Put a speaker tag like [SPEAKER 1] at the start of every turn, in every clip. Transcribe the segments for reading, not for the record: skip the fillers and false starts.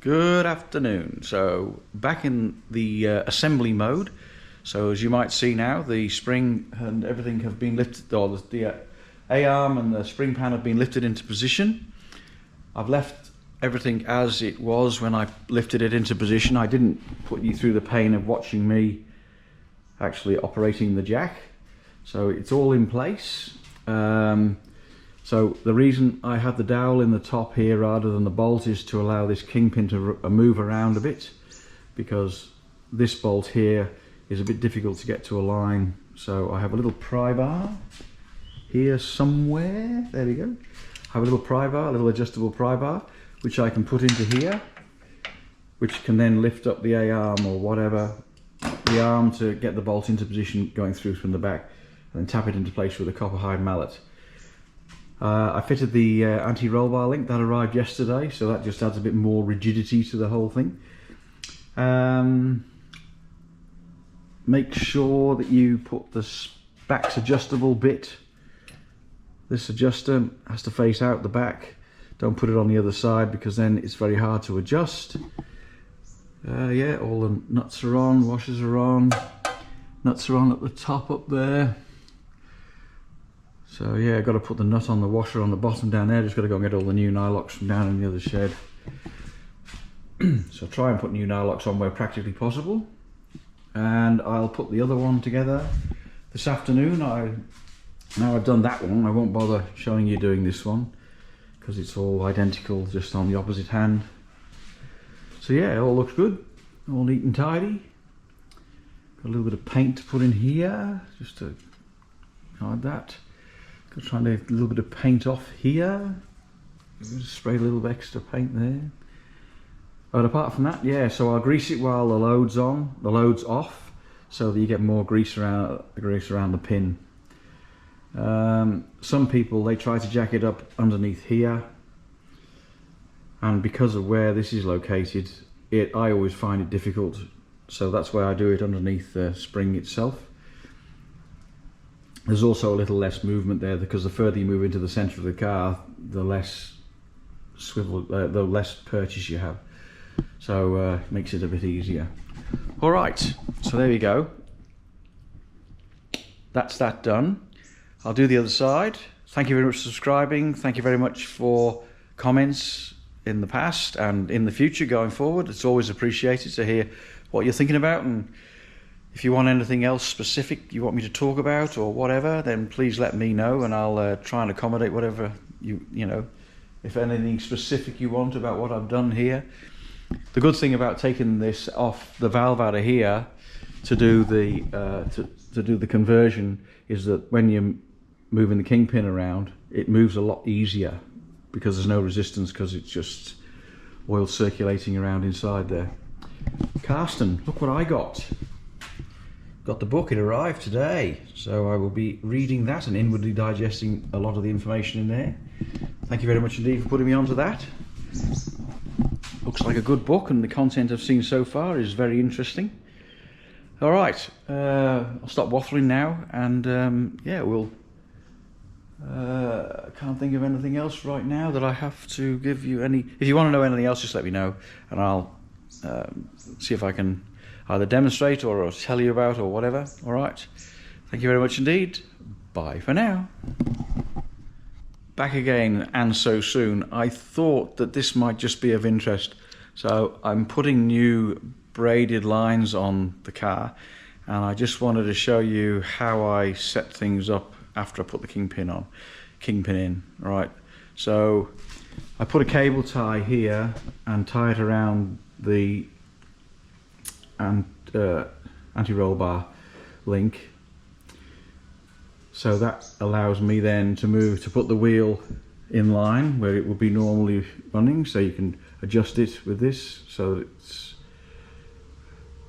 [SPEAKER 1] Good afternoon. So back in the assembly mode. So as you might see now, the spring and everything have been lifted, or the A-arm and the spring pan have been lifted into position. I've left everything as it was when I lifted it into position. I didn't put you through the pain of watching me actually operating the jack. So it's all in place. So the reason I have the dowel in the top here rather than the bolt is to allow this kingpin to move around a bit, because this bolt here is a bit difficult to get to align. So I have a little pry bar here somewhere. There we go. I have a little pry bar, a little adjustable pry bar, which I can put into here, which can then lift up the A-arm or whatever, the arm, to get the bolt into position going through from the back, and then tap it into place with a copper hide mallet. I fitted the anti-roll bar link that arrived yesterday, so that just adds a bit more rigidity to the whole thing. Make sure that you put the back's adjustable bit. This adjuster has to face out the back. Don't put it on the other side, because then it's very hard to adjust. Yeah, all the nuts are on, washers are on. Nuts are on at the top up there. So yeah, I've got to put the nut on the washer on the bottom down there. Just got to go and get all the new nylocks from down in the other shed. So try and put new nylocks on where practically possible. And I'll put the other one together this afternoon. Now I've done that one, I won't bother showing you doing this one, because it's all identical, just on the opposite hand. So yeah, it all looks good, all neat and tidy. Got a little bit of paint to put in here, just to hide that. Trying to get a little bit of paint off here. Just spray a little bit extra paint there. But apart from that, yeah, so I'll grease it while the load's on, the load's off, so that you get more grease around the pin. Some people, they try to jack it up underneath here, and because of where this is located, I always find it difficult, so that's why I do it underneath the spring itself. There's also a little less movement there, because the further you move into the centre of the car, the less swivel, the less purchase you have. So it makes it a bit easier. All right, so there we go. That's that done. I'll do the other side. Thank you very much for subscribing. Thank you very much for comments in the past and in the future going forward. It's always appreciated to hear what you're thinking about, and if you want anything else specific you want me to talk about or whatever, then please let me know, and I'll try and accommodate whatever you know, if anything specific you want about what I've done here. The good thing about taking this off the valve out of here to do the conversion is that when you're moving the kingpin around, it moves a lot easier, because there's no resistance, because it's just oil circulating around inside there. Karsten, look what I got. Got the book, it arrived today, so I will be reading that and inwardly digesting a lot of the information in there. Thank you very much indeed for putting me onto that. Looks like a good book, and the content I've seen so far is very interesting. All right, I'll stop waffling now, and yeah, I can't think of anything else right now that I have to give you any. If you want to know anything else, just let me know, and I'll see if I can either demonstrate or tell you about or whatever. All right, thank you very much indeed. Bye for now. Back again, and so soon. I thought that this might just be of interest, so I'm putting new braided lines on the car, and I just wanted to show you how I set things up after I put the kingpin in. All right, so I put a cable tie here and tie it around the anti-roll bar link, so that allows me then to put the wheel in line where it would be normally running, so you can adjust it with this so that it's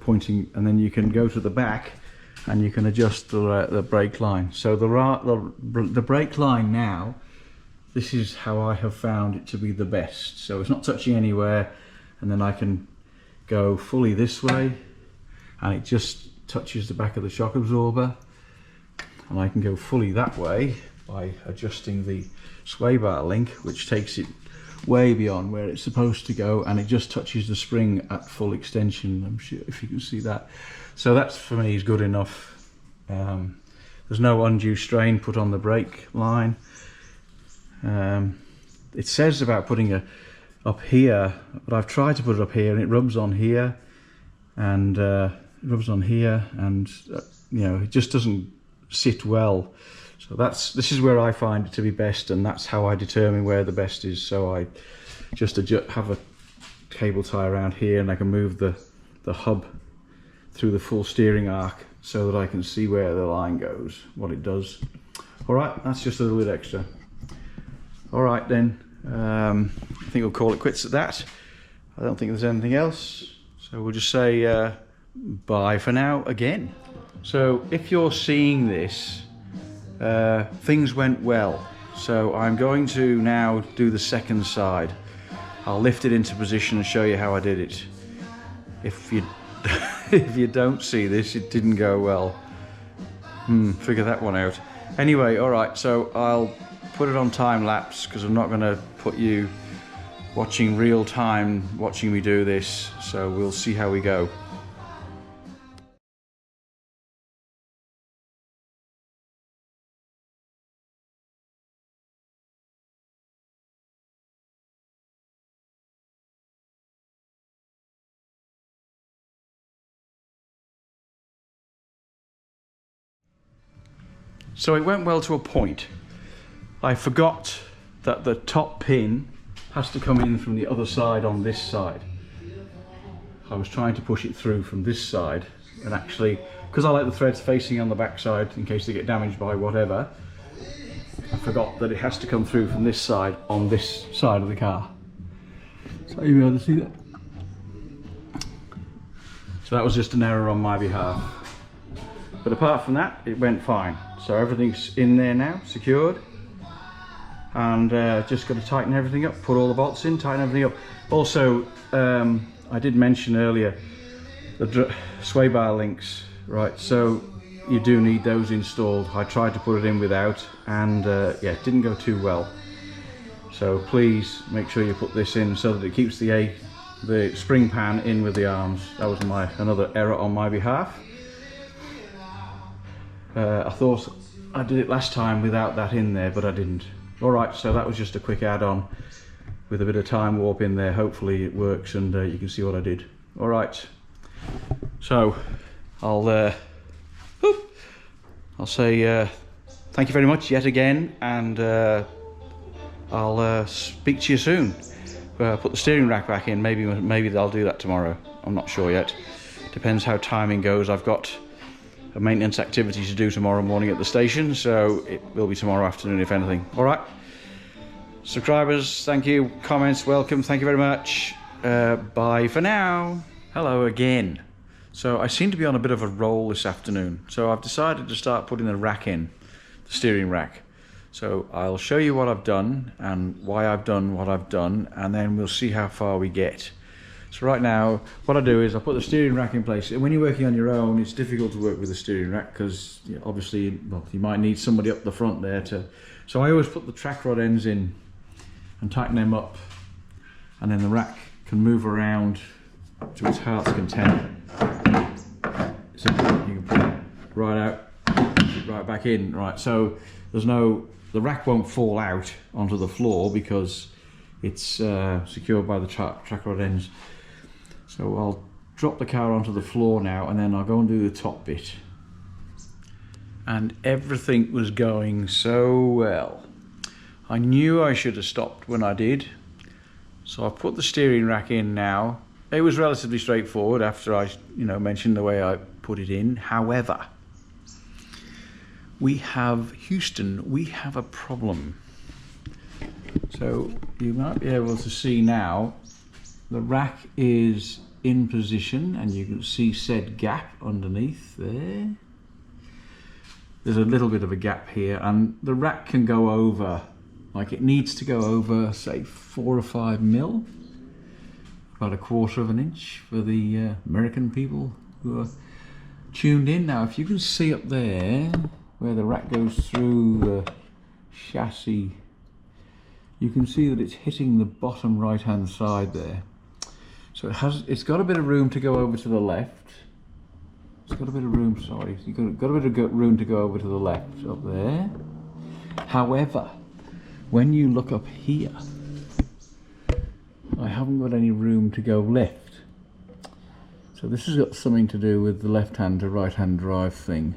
[SPEAKER 1] pointing, and then you can go to the back and you can adjust the brake line. So the brake line now, this is how I have found it to be the best. So it's not touching anywhere, and then I can go fully this way and it just touches the back of the shock absorber, and I can go fully that way by adjusting the sway bar link, which takes it way beyond where it's supposed to go, and it just touches the spring at full extension. I'm sure if you can see that. So that's, for me, is good enough. There's no undue strain put on the brake line. It says about putting it up here, but I've tried to put it up here and it rubs on here, and you know, it just doesn't sit well. So this is where I find it to be best, and that's how I determine where the best is. So I just have a cable tie around here, and I can move the hub through the full steering arc so that I can see where the line goes, what it does. All right, that's just a little bit extra. All right then, I think we'll call it quits at that. I don't think there's anything else, so we'll just say bye for now again. So if you're seeing this, things went well. So I'm going to now do the second side. I'll lift it into position and show you how I did it. If you if you don't see this, it didn't go well. Figure that one out. Anyway, all right, so I'll put it on time lapse because I'm not going to put you watching real time watching me do this. So we'll see how we go. So it went well to a point. I forgot that the top pin has to come in from the other side on this side. I was trying to push it through from this side, and actually, because I like the threads facing on the back side in case they get damaged by whatever, I forgot that it has to come through from this side on this side of the car. So you'll be able to see that. So that was just an error on my behalf. But apart from that, it went fine. So everything's in there now, secured. And just got to tighten everything up, put all the bolts in, tighten everything up. Also, I did mention earlier the sway bar links, right? So you do need those installed. I tried to put it in without, and yeah, it didn't go too well. So please make sure you put this in so that it keeps the spring pan in with the arms. That was another error on my behalf. I thought I did it last time without that in there, but I didn't. Alright, so that was just a quick add-on with a bit of time warp in there. Hopefully it works and you can see what I did. Alright, so I'll say thank you very much yet again, and I'll speak to you soon. Put the steering rack back in. Maybe I'll do that tomorrow. I'm not sure yet. Depends how timing goes. I've got a maintenance activity to do tomorrow morning at the station, so it will be tomorrow afternoon if anything. All right, subscribers, thank you. Comments, welcome. Thank you very much. Bye for now. Hello again. So I seem to be on a bit of a roll this afternoon, so I've decided to start putting the rack in, the steering rack. So I'll show you what I've done and why I've done what I've done, and then we'll see how far we get. So right now, what I do is I put the steering rack in place. And when you're working on your own, it's difficult to work with the steering rack because obviously, well, you might need somebody up the front there to. So I always put the track rod ends in and tighten them up, and then the rack can move around to its heart's content. So you can put it right out, right back in. Right, so the rack won't fall out onto the floor because it's secured by the track rod ends. So I'll drop the car onto the floor now, and then I'll go and do the top bit. And everything was going so well. I knew I should have stopped when I did. So I put the steering rack in now. It was relatively straightforward after I mentioned the way I put it in. However, Houston, we have a problem. So you might be able to see now, the rack is in position, and you can see said gap underneath there. There's a little bit of a gap here, and the rack can go over, like it needs to go over, say 4 or 5 mil, about 1/4 of an inch for the American people who are tuned in. Now, if you can see up there where the rack goes through the chassis, you can see that it's hitting the bottom right hand side there. So it's got a bit of room to go over to the left. It's got a bit of room, sorry, you've got a bit of room to go over to the left up there. However, when you look up here, I haven't got any room to go left. So this has got something to do with the left hand to right hand drive thing.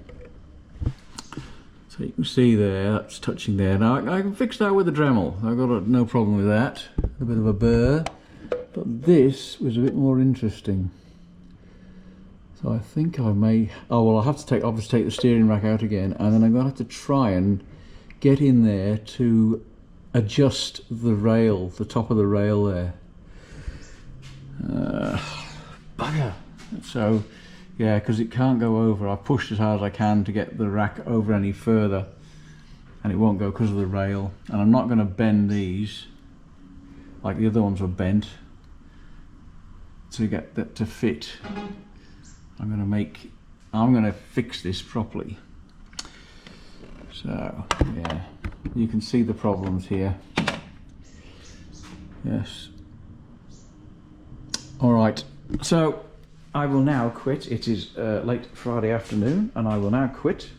[SPEAKER 1] So you can see there, that's touching there. Now I can fix that with the Dremel. I've got no problem with that. A bit of a burr. But this was a bit more interesting. So I think I may, oh well, I'll have to obviously take the steering rack out again, and then I'm going to have to try and get in there to adjust the rail, the top of the rail there. Bugger. So yeah, because it can't go over. I pushed as hard as I can to get the rack over any further, and it won't go because of the rail. And I'm not going to bend these like the other ones were bent to get that to fit. I'm going to fix this properly. So yeah, you can see the problems here. Yes. All right, so I will now quit. It is late Friday afternoon, and I will now quit,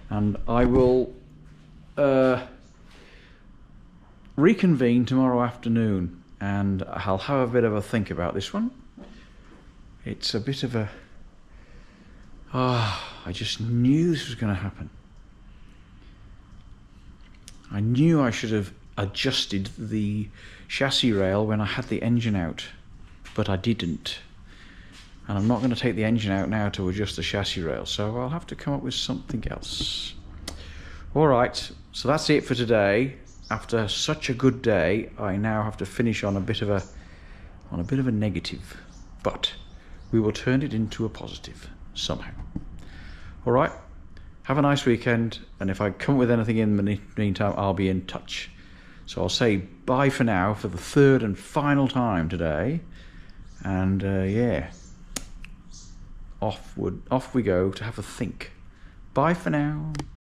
[SPEAKER 1] and I will reconvene tomorrow afternoon, and I'll have a bit of a think about this one. It's a bit of a I just knew this was going to happen. I knew I should have adjusted the chassis rail when I had the engine out, but I didn't. And I'm not going to take the engine out now to adjust the chassis rail, so I'll have to come up with something else. Alright, so that's it for today. After such a good day, I now have to finish on a bit of a negative, but we will turn it into a positive somehow. Alright, have a nice weekend, and if I come up with anything in the meantime, I'll be in touch. So I'll say bye for now for the third and final time today, and yeah, off we go to have a think. Bye for now.